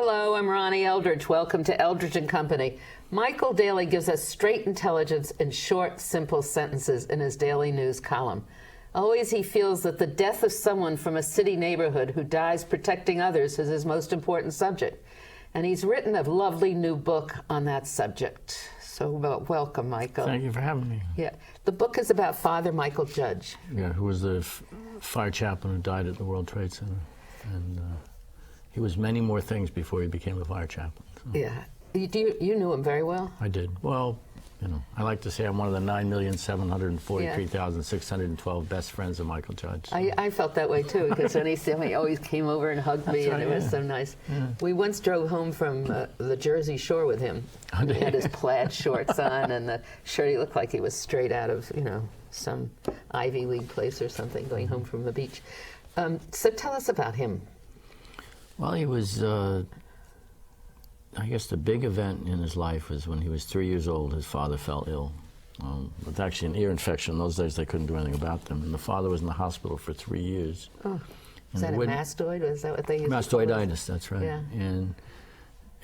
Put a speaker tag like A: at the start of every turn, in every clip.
A: Hello, I'm Ronnie Eldridge. Welcome to Eldridge and Company. Mychal Daly gives us straight intelligence in short, simple sentences in his daily news column. Always he feels that the death of someone from a city neighborhood who dies protecting others is his most important subject. And he's written a lovely new book on that subject. So welcome, Mychal.
B: Thank you for having me.
A: Yeah, the book is about Father Mychal Judge.
B: Yeah, who was the fire chaplain who died at the World Trade Center. And he was many more things before he became a fire chaplain. So.
A: Yeah. You knew him very well?
B: I did. Well, you know, I like to say I'm one of the 9,743,612 best friends of Mychal Judge. So.
A: I felt that way too, because when he always came over and hugged me, and it was so nice. Yeah. We once drove home from the Jersey Shore with him. He had his plaid shorts on, and the shirt, he looked like he was straight out of, you know, some Ivy League place or something, going home from the beach. So tell us about him.
B: Well, he was, I guess the big event in his life was when he was 3 years old, his father fell ill. With actually an ear infection. In those days, they couldn't do anything about them. And the father was in the hospital for 3 years.
A: Oh, is that a mastoid? Is that what they used
B: Mastoiditis, that's right.
A: Yeah.
B: And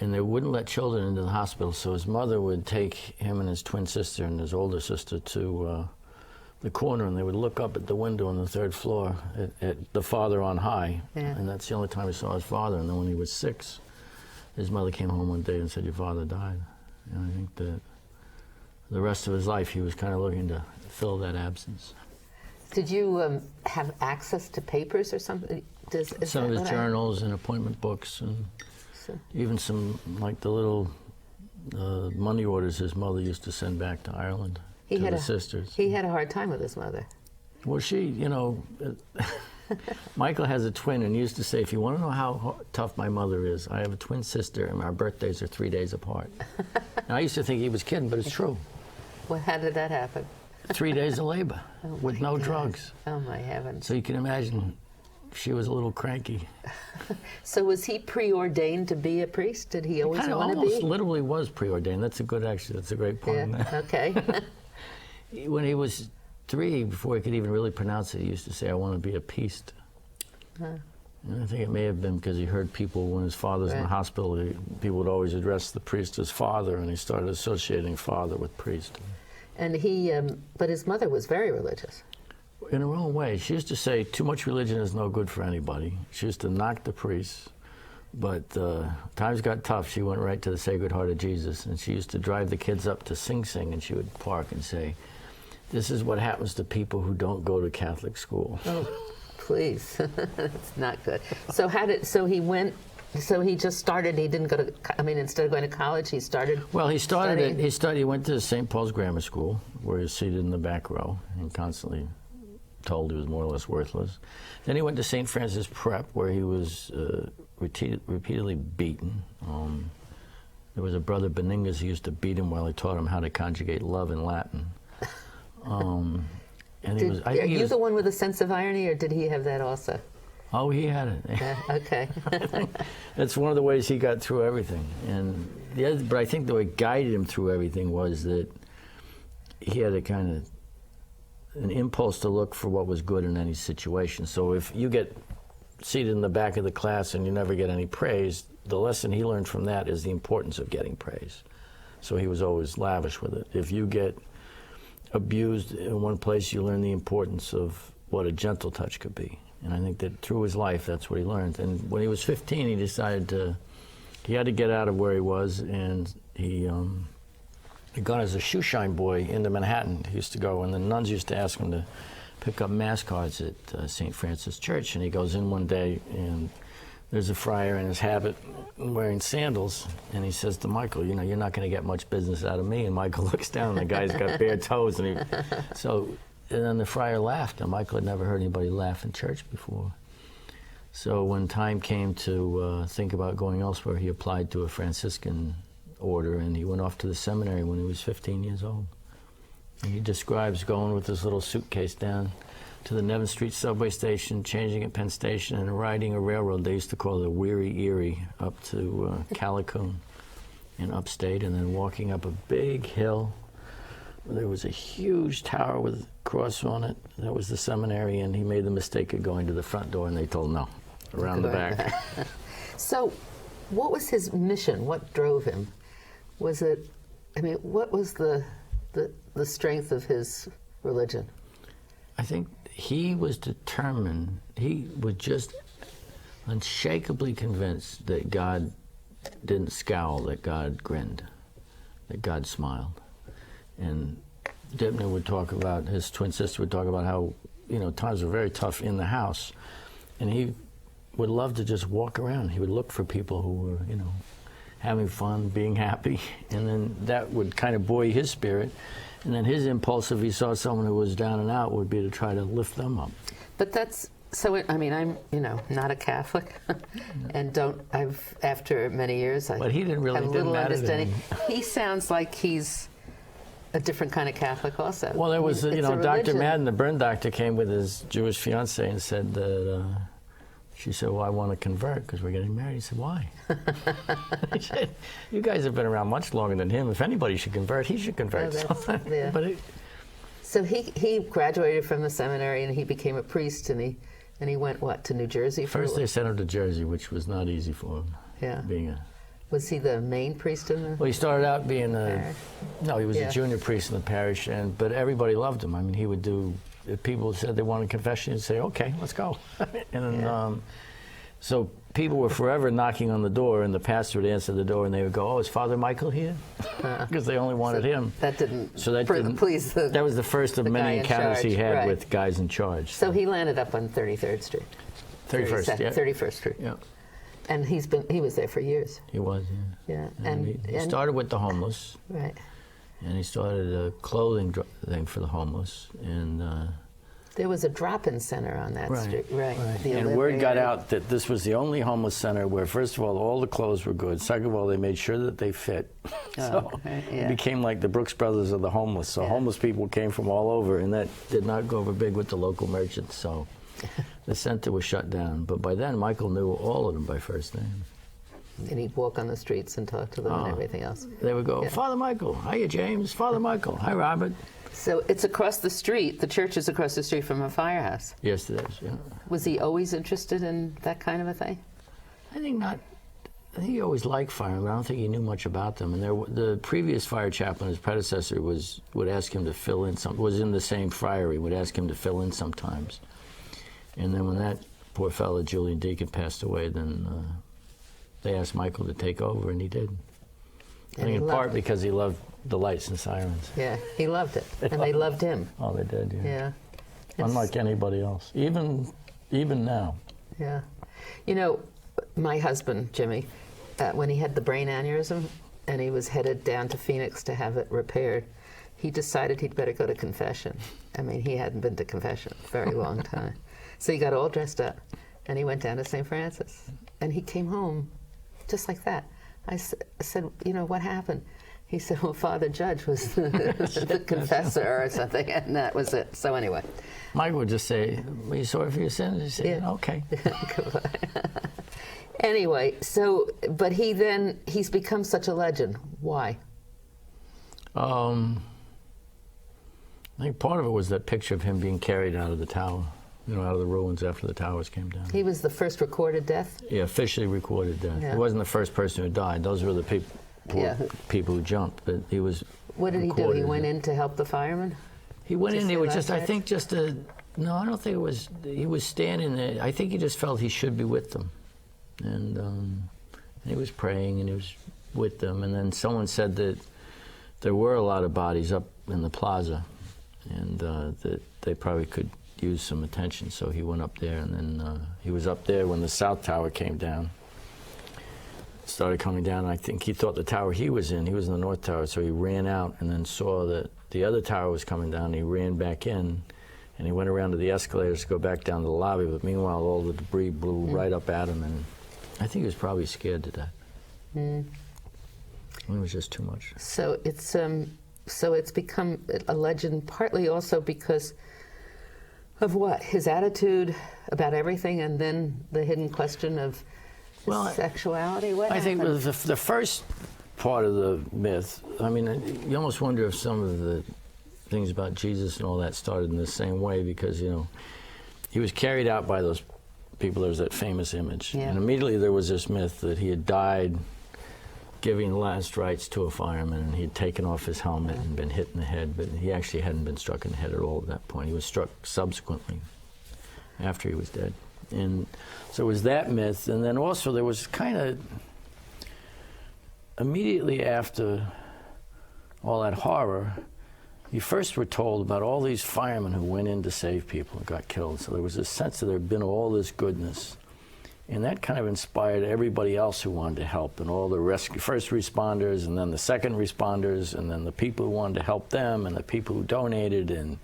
B: they wouldn't let children into the hospital, so his mother would take him and his twin sister and his older sister to the corner, and they would look up at the window on the third floor at the father on high. Yeah. And that's the only time he saw his father. And then when he was 6, his mother came home one day and said, "Your father died." And I think that the rest of his life he was kind of looking to fill that absence.
A: Did you have access to papers or something?
B: Some of his journals and appointment books, and even some, like the little money orders his mother used to send back to Ireland to the sisters.
A: He had a hard time with his mother.
B: Well, you know, Mychal has a twin, and he used to say, if you want to know how tough my mother is, I have a twin sister, and our birthdays are 3 days apart. And I used to think he was kidding, but it's true.
A: Well, how did that happen?
B: 3 days of labor with no drugs.
A: Oh, my heavens.
B: So you can imagine she was a little cranky.
A: So was he preordained to be a priest? Did he always want to be?
B: He almost literally was preordained. That's a great point.
A: Yeah, okay.
B: When he was 3, before he could even really pronounce it, he used to say, "I want to be a priest." And I think it may have been because he heard people, when his father was in the hospital, people would always address the priest as father, and he started associating father with priest.
A: And but his mother was very religious.
B: In her own way. She used to say, too much religion is no good for anybody. She used to knock the priests, but times got tough. She went right to the Sacred Heart of Jesus, and she used to drive the kids up to Sing Sing, and she would park and say, "This is what happens to people who don't go to Catholic school."
A: Oh, please. That's not good. So he just started, he didn't go to, instead of going to college, he started.
B: Well, he went to St. Paul's Grammar School, where he was seated in the back row and constantly told he was more or less worthless. Then he went to St. Francis Prep, where he was repeatedly beaten. There was a brother, Beningas, who used to beat him while he taught him how to conjugate love in Latin. And
A: are you the one with a sense of irony, or did he have that also?
B: Oh, he had it.
A: Okay.
B: That's one of the ways he got through everything. But I think the way it guided him through everything was that he had an impulse to look for what was good in any situation. So if you get seated in the back of the class and you never get any praise, the lesson he learned from that is the importance of getting praise. So he was always lavish with it. If you get abused in one place, you learn the importance of what a gentle touch could be. And I think that through his life, that's what he learned. And when he was 15, he decided he had to get out of where he was, and he had gone as a shoeshine boy into Manhattan. He used to go, and the nuns used to ask him to pick up mass cards at St. Francis Church. And he goes in one day, and there's a friar in his habit wearing sandals, and he says to Mychal, "You know, you're not going to get much business out of me." And Mychal looks down, and the guy's got bare toes, and then the friar laughed, and Mychal had never heard anybody laugh in church before. So when time came to think about going elsewhere, he applied to a Franciscan order, and he went off to the seminary when he was 15 years old. And he describes going with his little suitcase down to the Nevin Street subway station, changing at Penn Station, and riding a railroad they used to call the Weary Erie up to Callicoon in upstate, and then walking up a big hill. There was a huge tower with a cross on it. That was the seminary, and he made the mistake of going to the front door, and they told him no, around the back.
A: So what was his mission? What drove him? Was it, I mean, what was the strength of his religion?
B: I think he was determined, he was just unshakably convinced that God didn't scowl, that God grinned, that God smiled. And Dibner would talk about, his twin sister would talk about how, you know, times were very tough in the house. And he would love to just walk around. He would look for people who were, you know, having fun, being happy. And then that would kind of buoy his spirit. And then his impulse, if he saw someone who was down and out, would be to try to lift them up.
A: But that's, so, I mean, I'm, you know, not a Catholic, and after many years,
B: but he didn't really
A: have little understanding.
B: To him.
A: He sounds like he's a different kind of Catholic also.
B: Well, there was, you know, Dr.
A: Religion.
B: Madden, the burn doctor, came with his Jewish fiancée and said that, she said, well, I want to convert because we're getting married. He said, why? He said, you guys have been around much longer than him. If anybody should convert, he should convert.
A: Oh, yeah.
B: But
A: so he graduated from the seminary and he became a priest, and he went, what, to New Jersey?
B: First they sent him to Jersey, which was not easy for him.
A: Yeah. Was he the main priest in the
B: Well, he started out being he was
A: Yeah.
B: a junior priest in the parish, but everybody loved him. I mean, he would do, if people said they wanted confession, he'd say, okay, let's go. And then, so people were forever knocking on the door, and the pastor would answer the door, and they would go, oh, is Father Michael here? Because they only wanted him.
A: That didn't please
B: that was the first of many encounters he had
A: right.
B: with guys in charge.
A: So he landed up on 33rd Street.
B: 31st, yeah.
A: 31st Street.
B: Yeah.
A: And he was there for years.
B: He was, yeah.
A: Yeah.
B: And he started with the homeless.
A: Right.
B: And he started a clothing thing for the homeless. And
A: there was a drop-in center on that street. Right.
B: And word got out that this was the only homeless center where, first of all the clothes were good. Second of all, they made sure that they fit. It became like the Brooks Brothers of the homeless. So homeless people came from all over, and that did not go over big with the local merchants. So the center was shut down. But by then, Michael knew all of them by first name.
A: And he'd walk on the streets and talk to them and everything else.
B: They would go, Father Michael, hiya, James. Father Michael, hi, Robert.
A: So it's across the street. The church is across the street from a firehouse.
B: Yes, it is, yeah.
A: Was he always interested in that kind of a thing?
B: I think not. I think he always liked firemen, but I don't think he knew much about them. And the previous fire chaplain, his predecessor, would ask him to fill in was in the same friary, would ask him to fill in sometimes. And then when that poor fellow, Julian Deacon, passed away, then they asked Michael to take over, and he did. I think in part because he loved the lights and sirens.
A: Yeah, he loved it, and they loved him.
B: Oh, they did,
A: Yeah.
B: Unlike anybody else, even now.
A: Yeah. You know, my husband, Jimmy, when he had the brain aneurysm and he was headed down to Phoenix to have it repaired, he decided he'd better go to confession. I mean, he hadn't been to confession a very long time. So he got all dressed up, and he went down to St. Francis. And he came home just like that. I said, you know, what happened? He said, well, Father Judge was the confessor or something, and that was it. So anyway.
B: Michael would just say, "Are you sorry for your sins?" He said,
A: Yeah.
B: "Okay."
A: Anyway, so, but he's become such a legend. Why?
B: I think part of it was that picture of him being carried out of the tower, out of the ruins after the towers came down.
A: He was the first recorded death?
B: Yeah, officially recorded death.
A: Yeah.
B: He wasn't the first person who died. Those were the people who jumped, but he was.
A: What did he do? He went in to help the firemen?
B: He went in. He was just.
A: Right?
B: I think just a. No, I don't think it was. He was standing there. I think he just felt he should be with them, and he was praying and he was with them. And then someone said that there were a lot of bodies up in the plaza, and that they probably could use some attention. So he went up there, and then he was up there when the South Tower came down. Started coming down, and I think he thought the tower he was in the North Tower, so he ran out and then saw that the other tower was coming down, and he ran back in, and he went around to the escalators to go back down to the lobby, but meanwhile all the debris blew right up at him, and I think he was probably scared to death. It was just too much.
A: So it's become a legend partly also because of what? His attitude about everything, and then the hidden question of sexuality? What
B: I think
A: happened?
B: the first part of the myth, I mean, you almost wonder if some of the things about Jesus and all that started in the same way because, he was carried out by those people, there's that famous image.
A: Yeah.
B: And immediately there was this myth that he had died giving the last rites to a fireman, and he had taken off his helmet and been hit in the head, but he actually hadn't been struck in the head at all at that point. He was struck subsequently, after he was dead. And so it was that myth, and then also there was kind of, immediately after all that horror, you first were told about all these firemen who went in to save people and got killed. So there was a sense that there had been all this goodness. And that kind of inspired everybody else who wanted to help, and all the first responders, and then the second responders, and then the people who wanted to help them, and the people who donated, and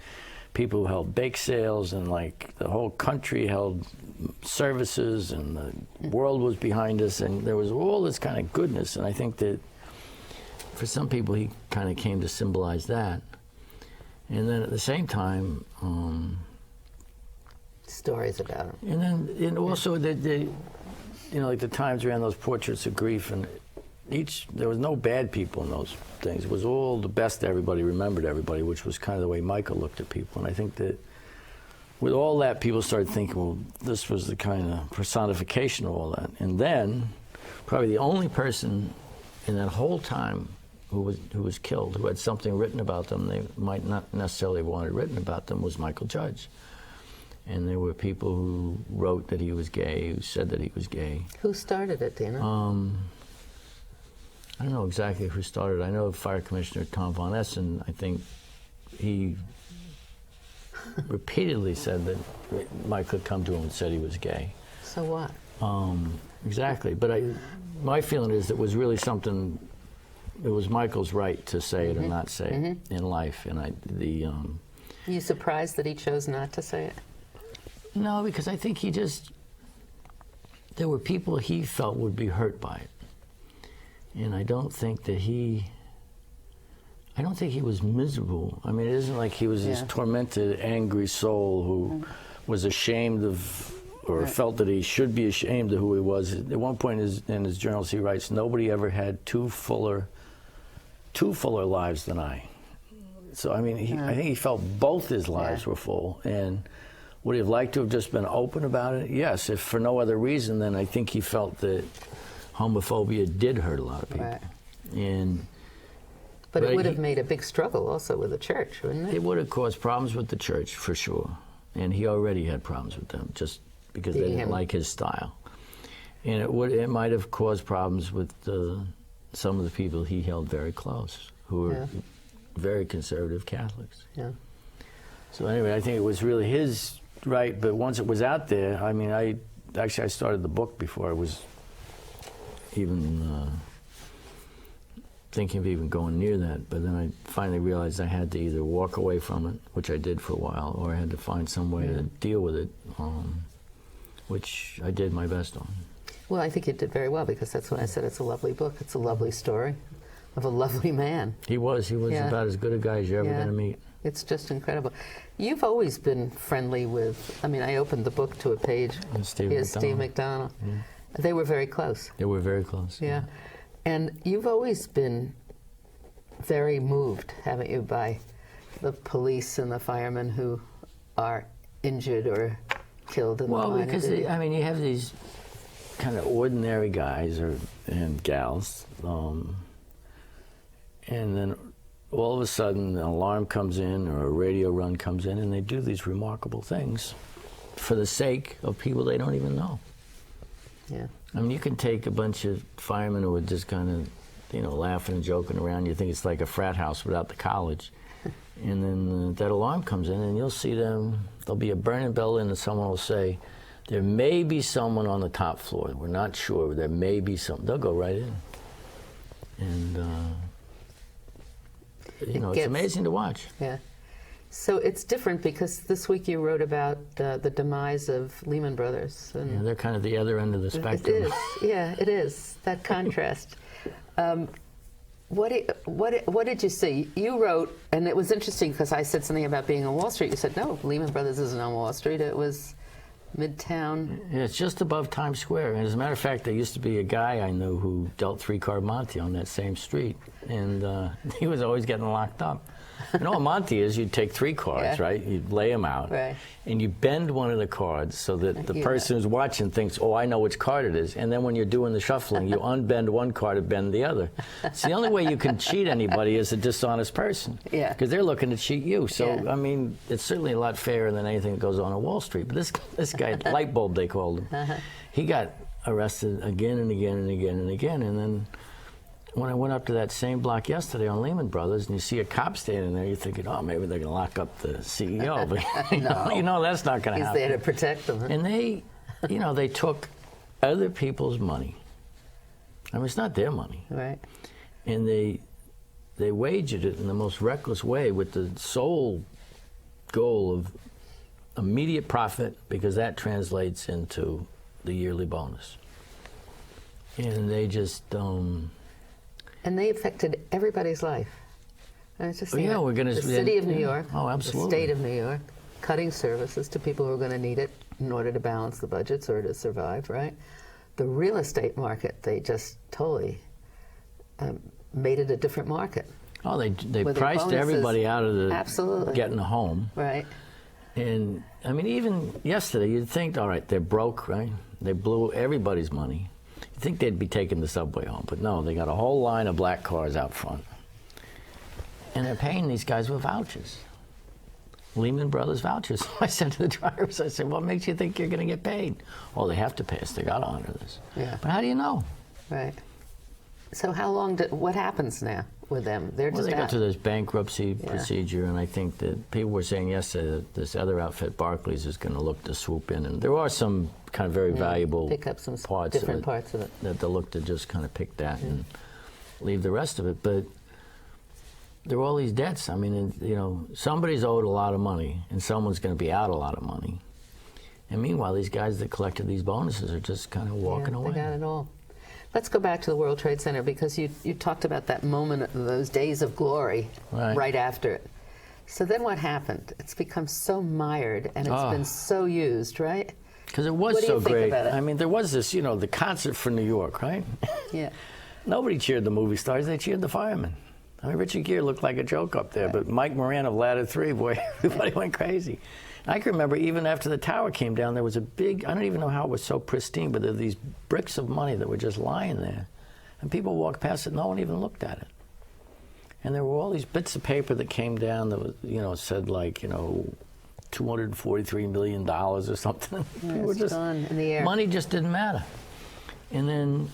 B: people who held bake sales, and like the whole country held services, and the world was behind us, and there was all this kind of goodness. And I think that for some people he kind of came to symbolize that. And then at the same time,
A: stories about him.
B: and then and also like the Times ran those portraits of grief, and there was no bad people in those things. It was all the best. Everybody remembered everybody, which was kind of the way Mychal looked at people. And I think that with all that, people started thinking, well, this was the kind of personification of all that. And then probably the only person in that whole time who was killed, who had something written about them they might not necessarily have wanted written about them, was Michael Judge. And there were people who wrote that he was gay, who said that he was gay.
A: Who started it, do you know?
B: I don't know exactly who started. I know Fire Commissioner Tom Von Essen, I think he repeatedly said that Mike had come to him and said he was gay.
A: So what?
B: Exactly. But my feeling is it was really something, it was Michael's right to say it and not say it in life. And Are
A: you surprised that he chose not to say it?
B: No, because I think there were people he felt would be hurt by it. And I don't think he was miserable. I mean, it isn't like he was this tormented, angry soul who was ashamed of, or felt that he should be ashamed of who he was. At one point in his journals, he writes, "Nobody ever had two fuller lives than I." So, I mean, I think he felt both his lives were full. And would he have liked to have just been open about it? Yes, if for no other reason, then I think he felt that homophobia did hurt a lot of people.
A: Right. But it would have made a big struggle also with the church, wouldn't it?
B: It would have caused problems with the church, for sure. And he already had problems with them, just because they didn't like his style. And it might have caused problems with some of the people he held very close, who were very conservative Catholics.
A: Yeah.
B: So anyway, I think it was really his right, but once it was out there, I mean, I started the book before I was even thinking of even going near that, but then I finally realized I had to either walk away from it, which I did for a while, or I had to find some way to deal with it, which I did my best on.
A: Well, I think you did very well, because that's when I said it's a lovely book. It's a lovely story of a lovely man.
B: He was about as good a guy as you're ever going to meet.
A: It's just incredible. You've always been friendly with, I mean, I opened the book to a page. Steve McDonald. Yeah. They were very close.
B: They were very close.
A: Yeah. And you've always been very moved, haven't you, by the police and the firemen who are injured or killed in the line of duty?
B: Well, because, I mean, you have these kind of ordinary guys and gals, and then all of a sudden an alarm comes in or a radio run comes in, and they do these remarkable things for the sake of people they don't even know.
A: Yeah.
B: I mean, you can take a bunch of firemen who are just kind of, laughing and joking around. You think it's like a frat house without the college. And then that alarm comes in, and you'll see them. There'll be a burning building, and someone will say, there may be someone on the top floor. We're not sure. There may be some. They'll go right in. And, it's amazing to watch.
A: Yeah. So it's different because this week you wrote about the demise of Lehman Brothers. And
B: they're kind of the other end of the spectrum.
A: It is. Yeah, it is. That contrast. What did you see? You wrote, and it was interesting because I said something about being on Wall Street. You said, no, Lehman Brothers isn't on Wall Street. It was Midtown.
B: Yeah, it's just above Times Square. And as a matter of fact, there used to be a guy I knew who dealt three-card Monte on that same street. And he was always getting locked up. You know what Monte is? You'd take 3 cards,
A: Yeah.
B: right? You'd lay them out.
A: Right.
B: And you bend one of the cards so that the person who's watching thinks, oh, I know which card it is. And then when you're doing the shuffling, you unbend one card and bend the other. It's the only way you can cheat anybody is a dishonest person.
A: Yeah.
B: Because they're looking to cheat you. So,
A: Yeah.
B: I mean, it's certainly a lot fairer than anything that goes on Wall Street. But this guy, light bulb they called him, he got arrested again and again and again and again. And then when I went up to that same block yesterday on Lehman Brothers, and you see a cop standing there, you're thinking, oh, maybe they're going to lock up the CEO. But you know that's not going to happen.
A: He's there to protect them. Huh?
B: And they, they took other people's money. I mean, it's not their money.
A: Right.
B: And they wagered it in the most reckless way with the sole goal of immediate profit, because that translates into the yearly bonus. And they just...
A: And they affected everybody's life. And it's just
B: we're going to...
A: The city of New York,
B: oh, absolutely.
A: the state of New York, cutting services to people who are going to need it in order to balance the budgets or to survive, right? The real estate market, they just totally made it a different market.
B: Oh, they priced
A: bonuses,
B: everybody out of the
A: absolutely.
B: Getting a home.
A: Right.
B: And, I mean, even yesterday, you'd think, all right, they're broke, right? They blew everybody's money. You'd think they'd be taking the subway home, but no, they got a whole line of black cars out front. And they're paying these guys with vouchers. Lehman Brothers vouchers. I said to the drivers, I said, what makes you think you're going to get paid? Oh, they have to pay us. They got to honor this.
A: Yeah.
B: But how do you know?
A: Right. So how long what happens now with them? They're
B: Well,
A: just
B: they go
A: out.
B: to this bankruptcy procedure, and I think that people were saying yesterday that this other outfit, Barclays, is going to look to swoop in. And there are some kind of very valuable
A: pick up some
B: parts
A: different parts of it.
B: that they'll look to just kind of pick that and leave the rest of it. But there are all these debts. I mean, somebody's owed a lot of money, and someone's going to be out a lot of money. And meanwhile, these guys that collected these bonuses are just kind of walking away.
A: They got it all. Let's go back to the World Trade Center, because you talked about that moment, those days of glory, right after it. So then what happened? It's become so mired, and it's been so used, right?
B: Because it was
A: What do
B: so
A: you think
B: great.
A: about it?
B: I mean, there was this, the concert for New York, right?
A: Yeah.
B: Nobody cheered the movie stars, they cheered the firemen. I mean, Richard Gere looked like a joke up there, but Mike Moran of Ladder 3, boy, everybody went crazy. I can remember even after the tower came down, there was a big, I don't even know how it was so pristine, but there were these bricks of money that were just lying there. And people walked past it, no one even looked at it. And there were all these bits of paper that came down that was, said like, $243 million or something.
A: Yeah, it's just gone in the air.
B: Money just didn't matter. And then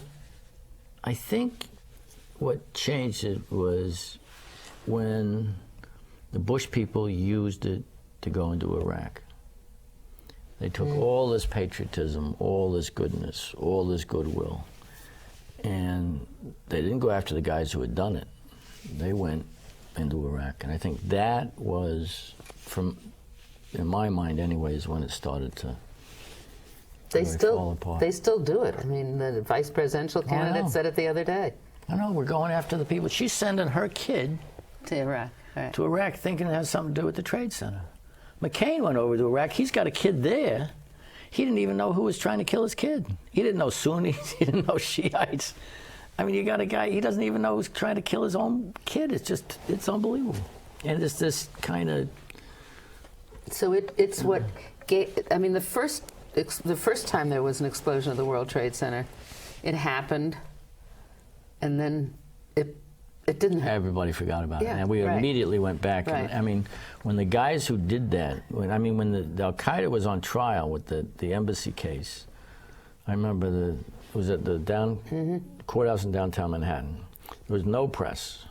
B: I think what changed it was when the Bush people used it to go into Iraq. They took all this patriotism, all this goodness, all this goodwill, and they didn't go after the guys who had done it. They went into Iraq. And I think that was, in my mind anyways, when it started to fall apart.
A: They still do it. I mean, the vice presidential candidate said it the other day.
B: I know, we're going after the people. She's sending her kid
A: to Iraq, right.
B: to Iraq thinking it has something to do with the Trade Center. McCain went over to Iraq. He's got a kid there. He didn't even know who was trying to kill his kid. He didn't know Sunnis. He didn't know Shiites. I mean, you got a guy, he doesn't even know who's trying to kill his own kid. It's unbelievable. And it's this kind of...
A: So it's what gave, I mean, the first time there was an explosion of the World Trade Center, it happened, and then it didn't happen.
B: Everybody forgot about it.
A: Yeah,
B: And we immediately went back.
A: Right.
B: And, I mean, when the guys who did that, when the Al-Qaeda was on trial with the embassy case, I remember it was at the courthouse in downtown Manhattan. There was no press.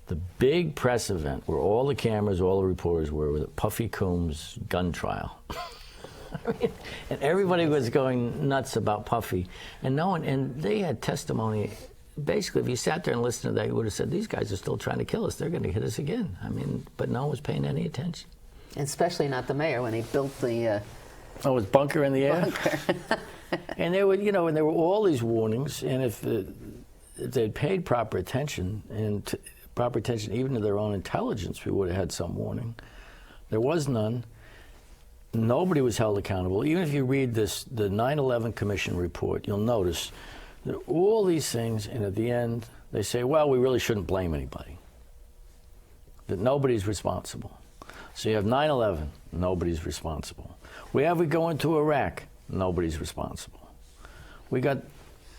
B: The big press event where all the cameras, all the reporters were at Puffy Combs' gun trial. And everybody was going nuts about Puffy. And they had testimony. Basically, if you sat there and listened to that, you would have said, these guys are still trying to kill us. They're going to hit us again. I mean, but no one was paying any attention.
A: Especially not the mayor when he built the...
B: Oh, it was bunker in the air?
A: bunker.
B: And there were, and there were all these warnings, and if they'd paid proper attention, proper attention even to their own intelligence, we would have had some warning. There was none. nobody was held accountable. Even if you read the 9/11 Commission report, you'll notice that all these things, and at the end, they say, well, we really shouldn't blame anybody, that nobody's responsible. So you have 9/11, nobody's responsible. We go into Iraq, nobody's responsible. We got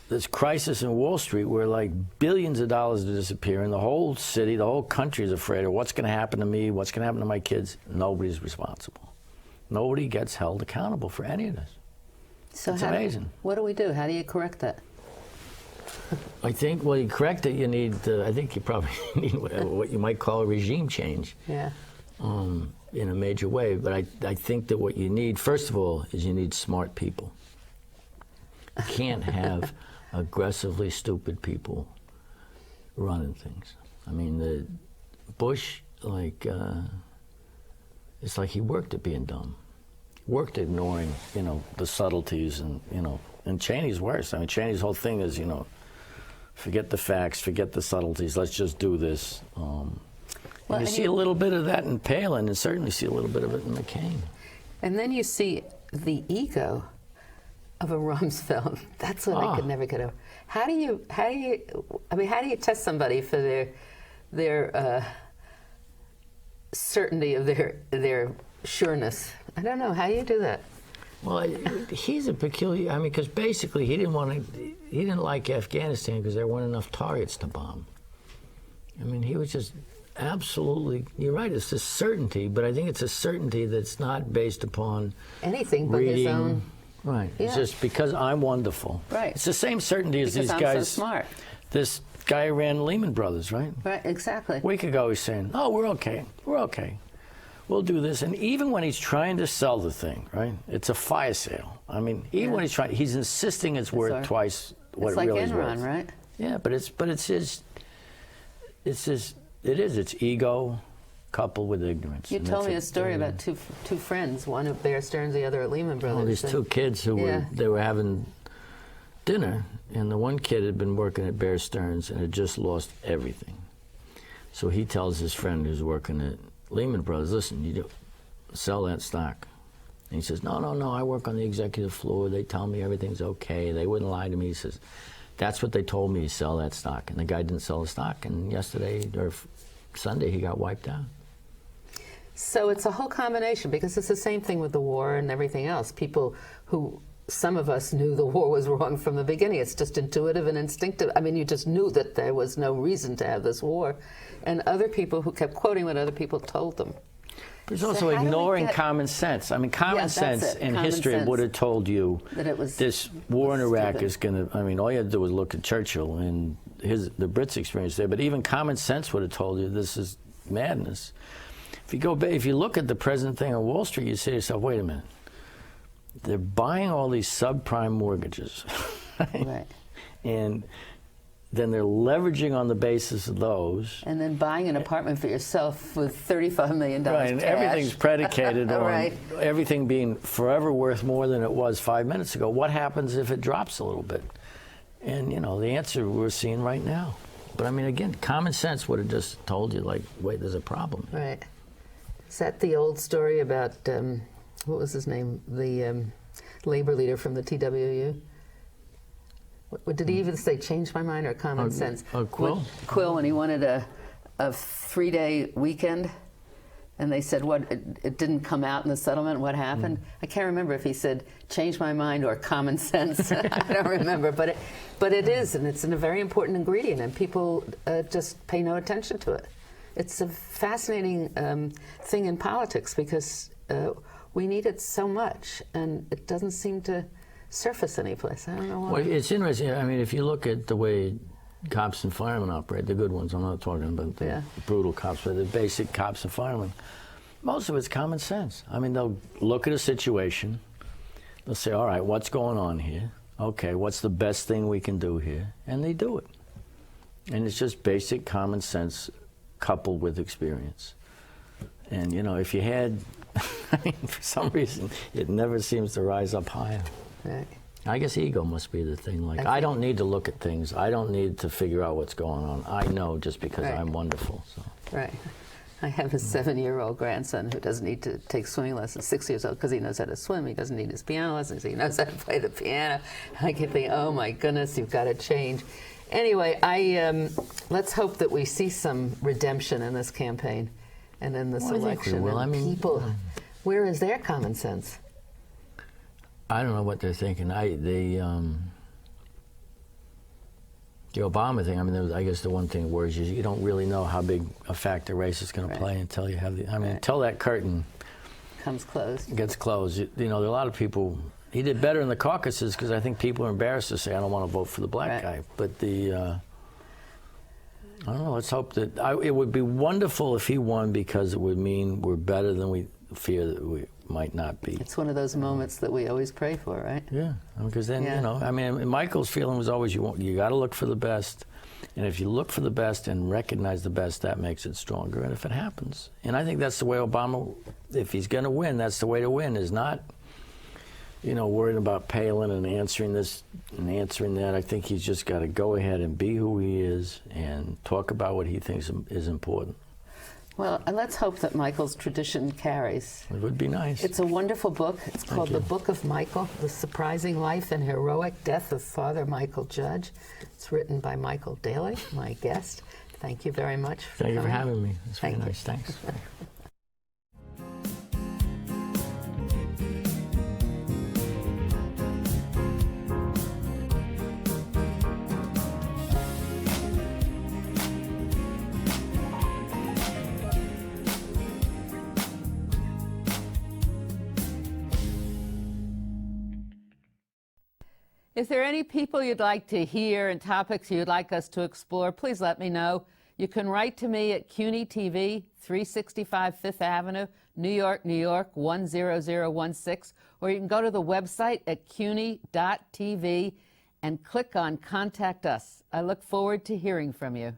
B: this crisis in Wall Street where like billions of dollars are disappearing. The whole city, the whole country is afraid of what's going to happen to me, what's going to happen to my kids. Nobody's responsible. Nobody gets held accountable for any of this.
A: So
B: it's amazing.
A: What do we do? How do you correct that?
B: I think, well, you correct it, you need, I think you probably need what you might call a regime change.
A: Yeah.
B: In a major way. But I think that what you need, first of all, is you need smart people. You can't have aggressively stupid people running things. I mean, the Bush, like, it's like he worked at being dumb. Worked ignoring, the subtleties and Cheney's worse. I mean, Cheney's whole thing is, forget the facts, forget the subtleties, let's just do this.
A: Well,
B: you see a little bit of that in Palin, and certainly see a little bit of it in McCain.
A: And then you see the ego of a Rumsfeld. That's what I could never get over. How do you test somebody for their certainty of their sureness? I don't know. How do you do that?
B: Well, he's a peculiar. because basically he didn't like Afghanistan because there weren't enough targets to bomb. He was just absolutely. You're right. It's a certainty, but I think it's a certainty that's not based upon
A: anything but
B: reading,
A: his own.
B: Right.
A: Yeah.
B: It's just because I'm wonderful.
A: Right.
B: It's the same certainty as
A: because
B: these
A: I'm
B: guys.
A: So smart.
B: This guy who ran Lehman Brothers, right?
A: Right. Exactly.
B: A week ago, he's saying, "Oh, we're okay. We're okay. We'll do this." And even when he's trying to sell the thing, right? It's a fire sale. When he's insisting it's worth twice what it really is worth.
A: It's like Enron, right?
B: Yeah, but it's ego coupled with ignorance.
A: You told me a story about two friends, one at Bear Stearns, the other at Lehman Brothers.
B: These two kids who were having dinner, and the one kid had been working at Bear Stearns and had just lost everything. So he tells his friend who's working at Lehman Brothers, listen, you sell that stock. And he says, no, I work on the executive floor. They tell me everything's okay. They wouldn't lie to me. He says, that's what they told me, sell that stock. And the guy didn't sell the stock, and yesterday or Sunday he got wiped out.
A: So it's a whole combination, because it's the same thing with the war and everything else. People who, some of us knew the war was wrong from the beginning. It's just intuitive and instinctive. You just knew that there was no reason to have this war. And other people who kept quoting what other people told them.
B: There's also ignoring common sense. Common sense in history would have told you
A: that it was
B: this war in Iraq is going to, all you had to do was look at Churchill and the Brits' experience there, but even common sense would have told you this is madness. If you look at the present thing on Wall Street, you say to yourself, wait a minute, they're buying all these subprime mortgages,
A: right?
B: And then they're leveraging on the basis of those.
A: And then buying an apartment for yourself with $35 million
B: right, and
A: cash.
B: everything's predicated on
A: right.
B: everything being forever worth more than it was 5 minutes ago. What happens if it drops a little bit? And, the answer we're seeing right now. But, again, common sense would have just told you, wait, there's a problem.
A: Right. Is that the old story about, what was his name, the labor leader from the TWU? What did he even say, change my mind or common sense?
B: Quill?
A: Quill, when he wanted a 3-day weekend, and they said, what, it didn't come out in the settlement, what happened? I can't remember if he said, change my mind or common sense. I don't remember, but it is, and it's a very important ingredient, and people just pay no attention to it. It's a fascinating thing in politics, because we need it so much, and it doesn't seem to surface anyplace. I don't know why.
B: Well, it's interesting. If you look at the way cops and firemen operate, the good ones, I'm not talking about the brutal cops, but the basic cops and firemen, most of it's common sense. They'll look at a situation, they'll say, all right, what's going on here? Okay, what's the best thing we can do here? And they do it. And it's just basic common sense coupled with experience. And, if you had, for some reason, it never seems to rise up higher.
A: Right.
B: I guess ego must be the thing. I don't need to look at things. I don't need to figure out what's going on. I know just because I'm wonderful. So.
A: Right. I have a 7-year-old grandson who doesn't need to take swimming lessons, 6 years old, because he knows how to swim. He doesn't need his piano lessons. He knows how to play the piano. I can think, oh my goodness, you've got to change. Anyway, let's hope that we see some redemption in this campaign and in this election.
B: Well, I mean,
A: people, where is their common sense?
B: I don't know what they're thinking. The Obama thing, I mean, I guess the one thing that worries you don't really know how big a factor race is going to play until you have until that curtain gets closed. You know, there are a lot of people. He did better in the caucuses because I think people are embarrassed to say, I don't want to vote for the black guy. But I don't know, let's hope that, it would be wonderful if he won because it would mean we're better than we fear that we might not be.
A: It's one of those moments that we always pray for, right?
B: Yeah, because then, you know, I mean, Michael's feeling was always you got to look for the best. And if you look for the best and recognize the best, that makes it stronger. And if it happens, and I think that's the way Obama, if he's going to win, that's the way to win, is not, you know, worrying about Palin and answering this and answering that. I think he's just got to go ahead and be who he is and talk about what he thinks is important.
A: Well, and let's hope that Michael's tradition carries.
B: It would be nice.
A: It's a wonderful book. It's called The Book of Mychal, The Surprising Life and Heroic Death of Father Michael Judge. It's written by Michael Daly, my guest. Thank you very much for
B: Thank you for
A: coming.
B: having me. It's very nice. Thanks.
A: If there are any people you'd like to hear and topics you'd like us to explore, please let me know. You can write to me at CUNY TV, 365 Fifth Avenue, New York, New York, 10016, or you can go to the website at cuny.tv and click on Contact Us. I look forward to hearing from you.